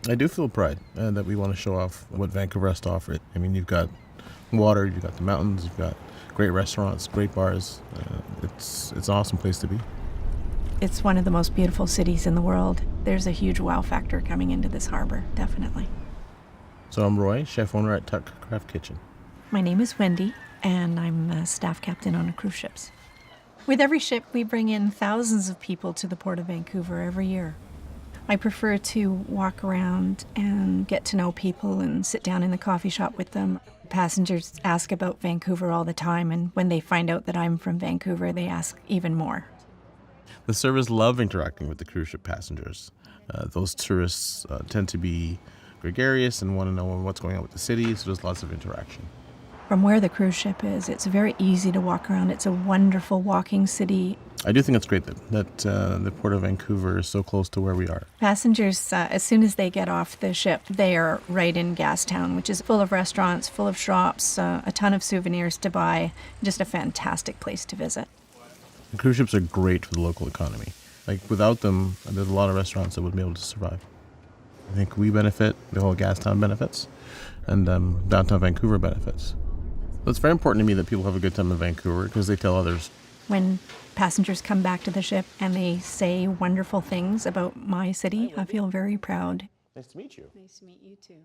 I do feel pride that we want to show off what Vancouver has to offer. I mean, you've got water, you've got the mountains, you've got great restaurants, great bars. It's an awesome place to be. It's one of the most beautiful cities in the world. There's a huge wow factor coming into this harbor, definitely. So I'm Roy, chef owner at Tuck Craft Kitchen. My name is Wendy, and I'm a staff captain on cruise ships. With every ship, we bring in thousands of people to the Port of Vancouver every year. I prefer to walk around and get to know people and sit down in the coffee shop with them. Passengers ask about Vancouver all the time, and when they find out that I'm from Vancouver, they ask even more. The servers love interacting with the cruise ship passengers. Those tourists tend to be gregarious and want to know what's going on with the city, so there's lots of interaction. From where the cruise ship is, it's very easy to walk around. It's a wonderful walking city. I do think it's great that the Port of Vancouver is so close to where we are. Passengers, as soon as they get off the ship, they are right in Gastown, which is full of restaurants, full of shops, a ton of souvenirs to buy. Just a fantastic place to visit. The cruise ships are great for the local economy. Like, without them, there's a lot of restaurants that wouldn't be able to survive. I think we benefit, the whole Gastown benefits, and downtown Vancouver benefits. So it's very important to me that people have a good time in Vancouver because they tell others. When passengers come back to the ship and they say wonderful things about my city, I feel very proud. Nice to meet you. Nice to meet you too.